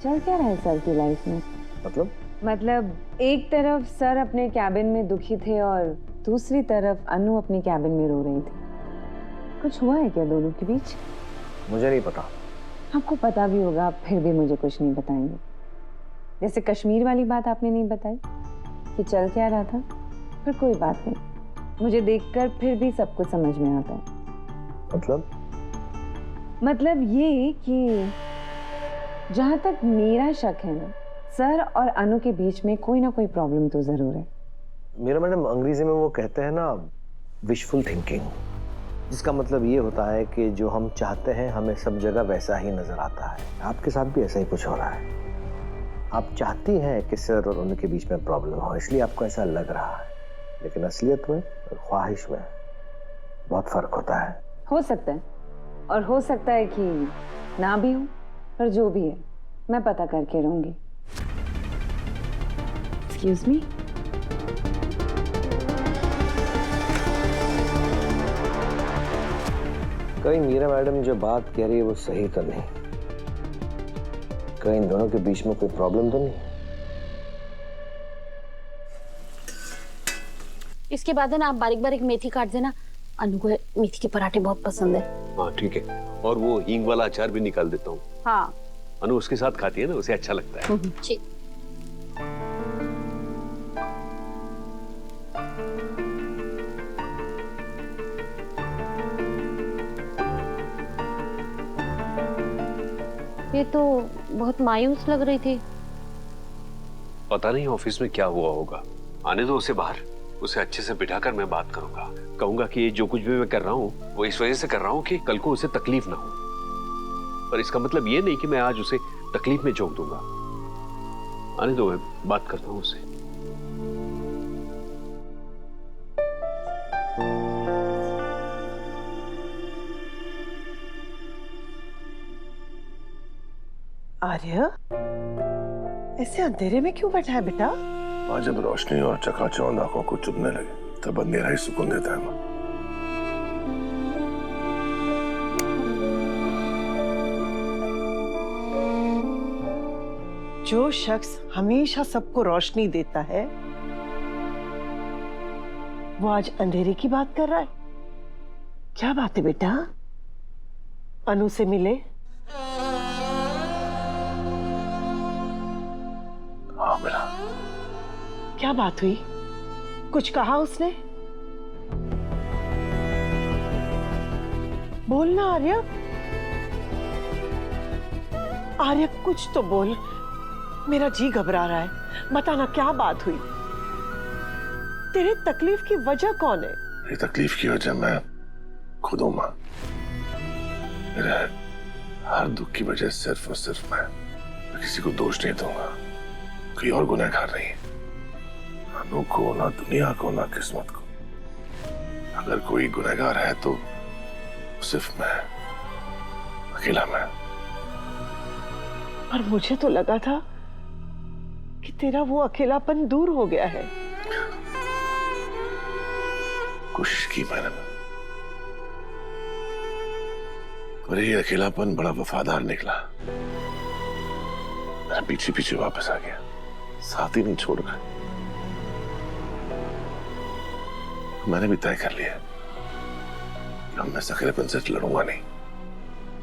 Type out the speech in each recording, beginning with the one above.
चल क्या रहा है सर की लाइफ में? मतलब एक तरफ सर अपने कैबिन में दुखी थे और दूसरी तरफ अनु अपनी कैबिन में रो रही थी। कुछ हुआ है क्या दोनों के बीच? मुझे नहीं पता। आपको पता भी होगा, फिर भी मुझे कुछ नहीं बताएंगे। जैसे कश्मीर वाली बात आपने नहीं बताई कि चल क्या रहा था, पर कोई बात नहीं, मुझे देखकर फिर भी सब कुछ समझ में आता है। मतलब ये कि जहां तक मेरा शक है ना, सर और अनु के बीच में कोई ना कोई प्रॉब्लम तो जरूर है। मेरा मैडम, अंग्रेजी में वो कहते हैं ना, विशफुल थिंकिंग, जिसका मतलब ये होता है कि जो हम चाहते हैं हमें सब जगह वैसा ही नजर आता है। आपके साथ भी ऐसा ही कुछ हो रहा है। आप चाहती हैं कि सर और उनके बीच में प्रॉब्लम हो, इसलिए आपको ऐसा लग रहा है, लेकिन असलियत में और ख्वाहिश में बहुत फर्क होता है। हो सकता है, और हो सकता है कि ना भी हो, पर जो भी है मैं पता करके रहूंगी। Excuse me. कहीं मीरा मैडम जो बात कह रही है वो सही तो नहीं? कहीं इन दोनों के बीच में कोई प्रॉब्लम तो नहीं? इसके बाद है ना, आप बारीक बारीक मेथी काट देना। अनु को मेथी के पराठे बहुत पसंद है। हाँ ठीक है, और वो हींग वाला अचार भी निकाल देता हूँ। हाँ, अनु उसके साथ खाती है ना, उसे अच्छा लगता है। ठीक। ये तो बहुत मायूस लग रही थी। पता नहीं ऑफिस में क्या हुआ होगा। आने दो उसे बाहर, उसे अच्छे से बिठाकर मैं बात करूंगा। कहूंगा कि ये जो कुछ भी मैं कर रहा हूँ वो इस वजह से कर रहा हूँ कि कल को उसे तकलीफ ना हो। पर इसका मतलब ये नहीं कि मैं आज उसे तकलीफ में झोंक दूंगा। आने दो, मैं बात करता हूँ उससे। आर्य, ऐसे अंधेरे में क्यों बैठा है बेटा? माँ, जब रोशनी और चकाचौंध आंखों को चुभने लगे तब अंधेरा ही सुकून देता है। माँ, जो शख्स हमेशा सबको रोशनी देता है वो आज अंधेरे की बात कर रहा है। क्या बात है बेटा? अनु से मिले? हाँ मिला। क्या बात हुई? कुछ कहा उसने? बोलना आर्य। आर्य, कुछ तो बोल। मेरा जी घबरा रहा है। बताना क्या बात हुई? तेरे तकलीफ की वजह कौन है? ये तकलीफ की वजह मैं खुद हूं माँ। मेरे हर दुख की वजह सिर्फ और सिर्फ मैं किसी को दोष नहीं दूंगा। कोई और गुनहगार नहीं, अनु को, ना दुनिया को, ना किस्मत को। अगर कोई गुनहगार है तो सिर्फ मैं, अकेला मैं। पर मुझे तो लगा था कि तेरा वो अकेलापन दूर हो गया है। कोशिश की मैंने, और ये अकेलापन बड़ा वफादार निकला। मैं पीछे पीछे वापस आ गया, साथ ही नहीं छोड़ रहा। मैंने भी तय कर लिया कि अब मैं इस अकेलेपन से लड़ूंगा नहीं,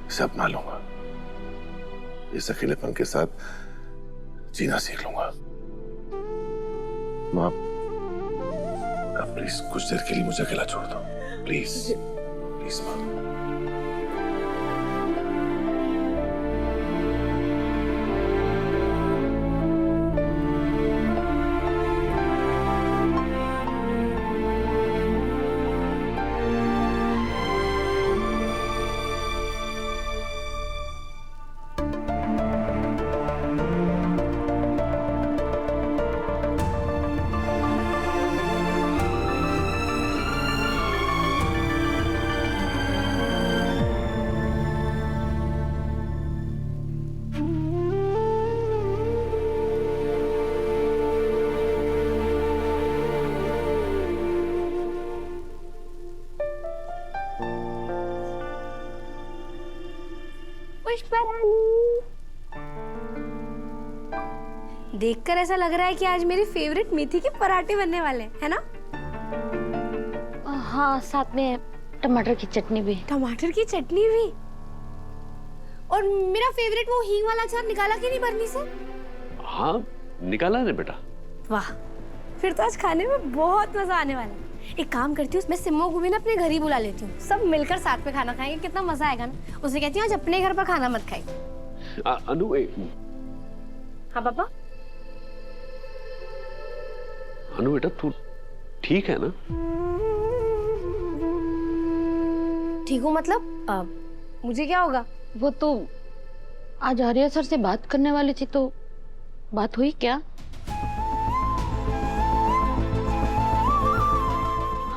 इसे अपना लूंगा। इस अकेलेपन के साथ जीना सीख लूंगा। माँ, प्लीज कुछ देर के लिए मुझे अकेला छोड़ दो, प्लीज प्लीज माँ। देखकर ऐसा लग रहा है कि आज मेरी फेवरेट मेथी के पराठे बनने वाले हैं, है ना? हाँ, साथ में टमाटर की चटनी भी। टमाटर की चटनी भी। और मेरा फेवरेट वो हींग वाला अचार निकाला कि नहीं बर्नी से? हाँ, निकाला ने बेटा। वाह, फिर तो आज खाने में बहुत मजा आने वाला है। एक काम करती हूँ, मैं सिम्मो को भी ना अपने घर ही बुला लेती हूँ, सब मिलकर साथ में खाना खाएंगे, कितना मजा आएगा ना। उसे कहती हूँ आज अपने घर पर खाना मत खाए। अनु हाँ पापा। अनु बेटा, तू ठीक है ना? ठीक हूँ मतलब मुझे क्या होगा? वो तो आज आर्या सर से बात करने वाली थी, तो बात हुई क्या?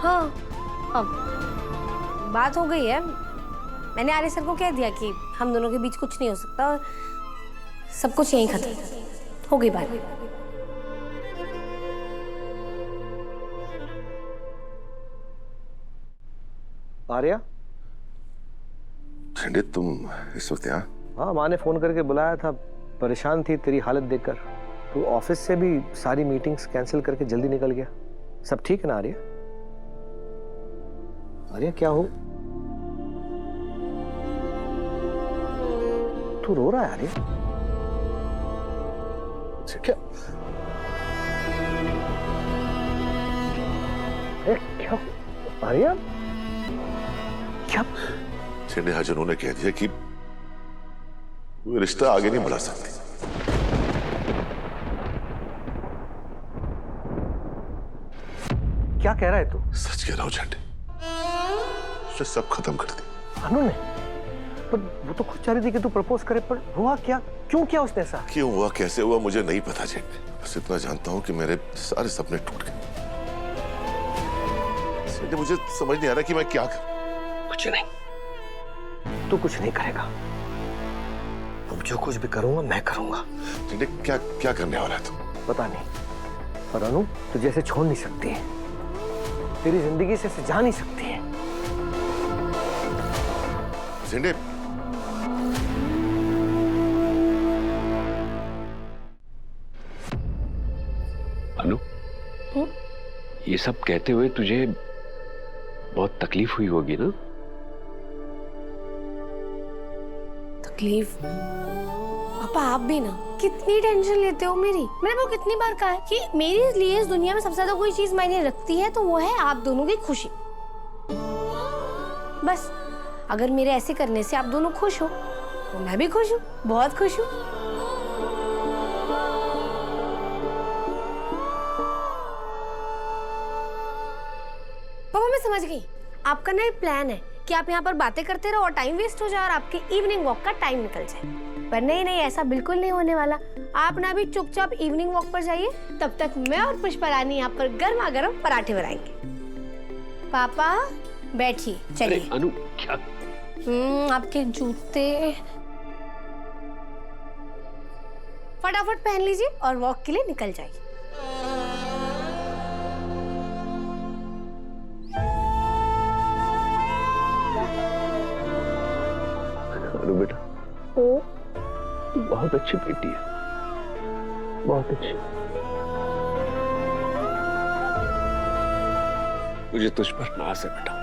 हाँ, अब बात हो गई है। मैंने आर्य सर को कह दिया कि हम दोनों के बीच कुछ नहीं हो सकता और सब कुछ यहीं खत्म हो गई बात। आर्या, झंडे तुम इस वक्त यहाँ? हाँ, माँ ने फोन करके बुलाया था, परेशान थी तेरी हालत देखकर। तो ऑफिस से भी सारी मीटिंग्स कैंसिल करके जल्दी निकल गया। सब ठीक है ना आर्या? आर्या क्या हो? तू रो रहा है आर्या? क्या? क्या आर्या? क्या? झंडे आज उन्होंने कह दिया कि वो रिश्ता आगे नहीं बढ़ा सकती। क्या कह रहा है तू? सच कह रहा हूं झंडे, उसने सब खत्म कर दिया। अनु ने? पर वो तो खुद चाह रही थी कि तू प्रपोज करे, पर हुआ क्या? क्यों किया उसने ऐसा? क्यों हुआ, कैसे हुआ, मुझे नहीं पता झंडे। बस इतना जानता हूं कि मेरे सारे सपने टूट गए। झंडे, मुझे समझ नहीं आ रहा कि मैं क्या करूं। कुछ नहीं, तू कुछ नहीं करेगा। अब जो कुछ भी करूंगा मैं करूंगा। झंडे, क्या क्या करने वाला है तू? पता नहीं, पर अनु तुझे ऐसे छोड़ नहीं सकती है, तेरी जिंदगी से जा नहीं सकती है। झंडे, अनु, ये सब कहते हुए तुझे बहुत तकलीफ हुई होगी ना? तकलीफ? पापा आप भी ना कितनी टेंशन लेते हो मेरी। मैंने वो कितनी बार कहा है कि मेरे लिए इस दुनिया में सबसे ज्यादा कोई चीज मायने रखती है तो वो है आप दोनों की खुशी। बस अगर मेरे ऐसे करने से आप दोनों खुश हो तो मैं भी खुश हूँ, बहुत खुश हूँ। पापा मैं समझ गई, आपका ना एक प्लान है कि आप यहाँ पर बातें करते रहो और टाइम वेस्ट हो जाए और आपके इवनिंग वॉक का टाइम निकल जाए। पर नहीं नहीं, ऐसा बिल्कुल नहीं होने वाला। आप ना भी चुपचाप इवनिंग वॉक पर जाइए, तब तक मैं और पुष्पा रानी यहाँ पर गर्मा गर्म पराठे बनाएंगे। पापा बैठिए, चलिए। अनु क्या? आपके जूते फटाफट पहन लीजिए और वॉक के लिए निकल जाइए। अनु बेटा, तू बहुत अच्छी बेटी है, बहुत अच्छी। मुझे तुझ पर नाज है बेटा।